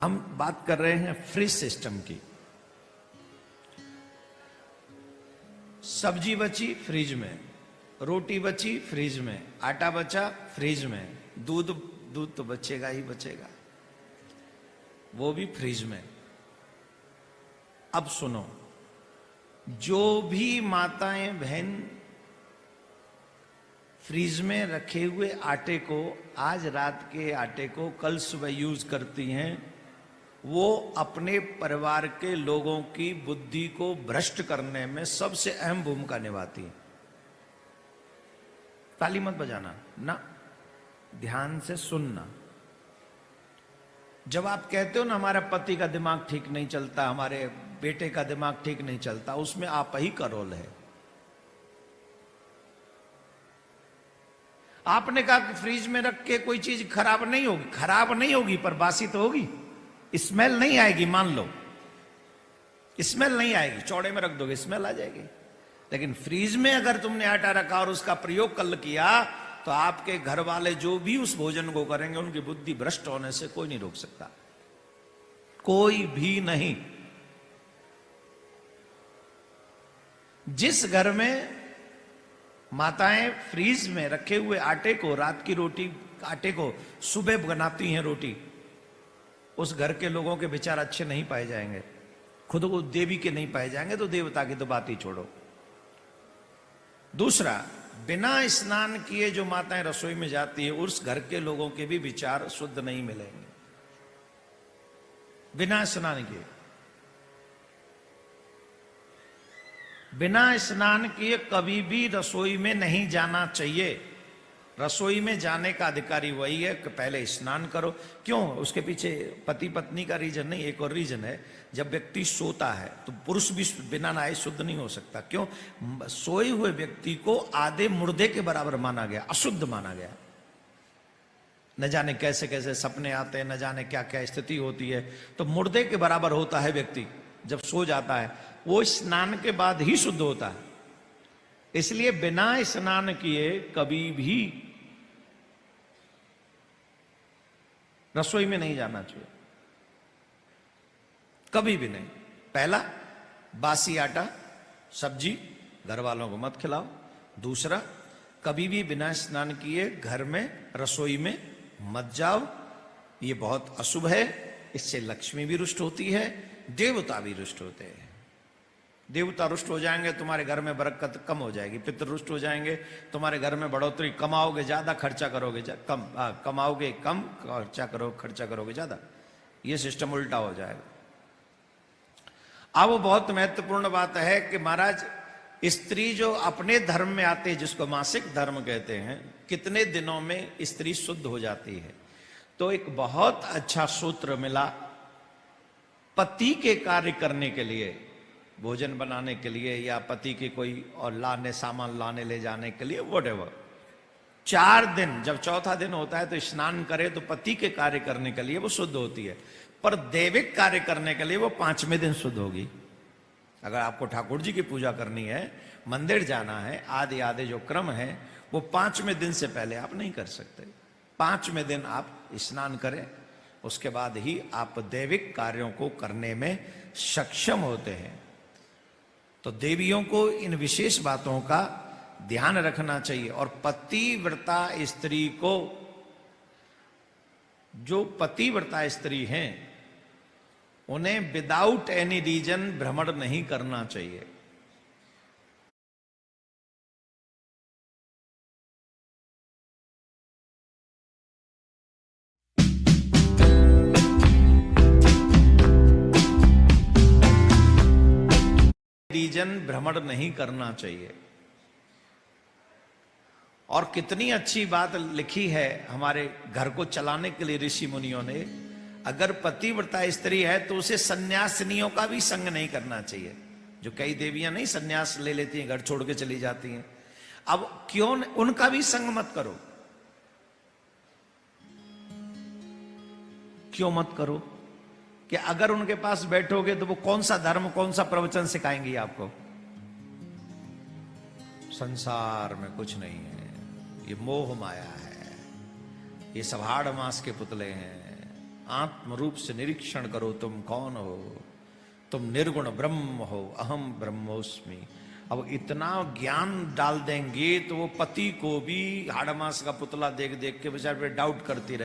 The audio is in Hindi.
हम बात कर रहे हैं फ्रिज सिस्टम की। सब्जी बची फ्रिज में, रोटी बची फ्रिज में, आटा बचा फ्रिज में, दूध दूध तो बचेगा ही बचेगा, वो भी फ्रिज में। अब सुनो, जो भी माताएं बहन फ्रिज में रखे हुए आटे को, आज रात के आटे को कल सुबह यूज करती हैं, वो अपने परिवार के लोगों की बुद्धि को भ्रष्ट करने में सबसे अहम भूमिका निभाती है। ताली मत बजाना ना, ध्यान से सुनना। जब आप कहते हो ना हमारा पति का दिमाग ठीक नहीं चलता, हमारे बेटे का दिमाग ठीक नहीं चलता, उसमें आप ही का रोल है। आपने कहा कि फ्रिज में रख के कोई चीज खराब नहीं होगी, खराब नहीं होगी पर बासी तो होगी, स्मेल नहीं आएगी, मान लो स्मेल नहीं आएगी, चौड़े में रख दोगे स्मेल आ जाएगी। लेकिन फ्रीज में अगर तुमने आटा रखा और उसका प्रयोग कल किया तो आपके घर वाले जो भी उस भोजन को करेंगे उनकी बुद्धि भ्रष्ट होने से कोई नहीं रोक सकता, कोई भी नहीं। जिस घर में माताएं फ्रीज में रखे हुए आटे को, रात की रोटी आटे को सुबह बनाती हैं रोटी, उस घर के लोगों के विचार अच्छे नहीं पाए जाएंगे, खुद को देवी के नहीं पाए जाएंगे, तो देवता की तो बात ही छोड़ो। दूसरा, बिना स्नान किए जो माताएं रसोई में जाती है, उस घर के लोगों के भी विचार शुद्ध नहीं मिलेंगे। बिना स्नान किए, बिना स्नान किए कभी भी रसोई में नहीं जाना चाहिए। रसोई में जाने का अधिकारी वही है कि पहले स्नान करो। क्यों? उसके पीछे पति पत्नी का रीजन नहीं, एक और रीजन है। जब व्यक्ति सोता है तो पुरुष भी बिना नहाए शुद्ध नहीं हो सकता। क्यों? सोए हुए व्यक्ति को आधे मुर्दे के बराबर माना गया, अशुद्ध माना गया। न जाने कैसे कैसे सपने आते हैं, न जाने क्या क्या स्थिति होती है, तो मुर्दे के बराबर होता है व्यक्ति जब सो जाता है, वो स्नान के बाद ही शुद्ध होता है। इसलिए बिना स्नान किए कभी भी रसोई में नहीं जाना चाहिए, कभी भी नहीं। पहला, बासी आटा सब्जी घर वालों को मत खिलाओ। दूसरा, कभी भी बिना स्नान किए घर में रसोई में मत जाओ, ये बहुत अशुभ है। इससे लक्ष्मी भी रुष्ट होती है, देवता भी रुष्ट होते हैं। देवता रुष्ट हो जाएंगे, तुम्हारे घर में बरकत कम हो जाएगी। पितृ रुष्ट हो जाएंगे, तुम्हारे घर में बढ़ोतरी, कमाओगे ज्यादा, खर्चा करोगे कम, कमाओगे कम, खर्चा करोगे ज्यादा। ये सिस्टम उल्टा हो जाएगा। अब वो बहुत महत्वपूर्ण बात है कि महाराज, स्त्री जो अपने धर्म में आती है, जिसको मासिक धर्म कहते हैं, कितने दिनों में स्त्री शुद्ध हो जाती है। तो एक बहुत अच्छा सूत्र मिला, पति के कार्य करने के लिए, भोजन बनाने के लिए, या पति के कोई और सामान लाने ले जाने के लिए, व्हाटएवर, 4 दिन, जब चौथा दिन होता है तो स्नान करे तो पति के कार्य करने के लिए वो शुद्ध होती है। पर दैविक कार्य करने के लिए वो 5वें दिन शुद्ध होगी। अगर आपको ठाकुर जी की पूजा करनी है, मंदिर जाना है, आदि आदि जो क्रम है, वो 5वें दिन से पहले आप नहीं कर सकते। 5वें दिन आप स्नान करें, उसके बाद ही आप दैविक कार्यों को करने में सक्षम होते हैं। तो देवियों को इन विशेष बातों का ध्यान रखना चाहिए। और पतिव्रता स्त्री को, जो पतिव्रता स्त्री हैं, उन्हें विदाउट एनी रीजन भ्रमण नहीं करना चाहिए। रीजन भ्रमण नहीं करना चाहिए। और कितनी अच्छी बात लिखी है हमारे घर को चलाने के लिए ऋषि मुनियों ने, अगर पतिव्रता स्त्री है तो उसे सन्यासिनियों का भी संग नहीं करना चाहिए। जो कई देवियां नहीं सन्यास ले लेती हैं, घर छोड़ के चली जाती हैं, अब क्यों उनका भी संग मत करो। क्यों मत करो? कि अगर उनके पास बैठोगे तो वो कौन सा धर्म, कौन सा प्रवचन सिखाएंगी आपको? संसार में कुछ नहीं है, ये मोह माया है, ये सब हाड़ मांस के पुतले हैं, आत्म रूप से निरीक्षण करो तुम कौन हो, तुम निर्गुण ब्रह्म हो, अहम ब्रह्मोस्मि। अब इतना ज्ञान डाल देंगे तो वो पति को भी हाड़मास का पुतला देख देख के बेचारे पे डाउट करती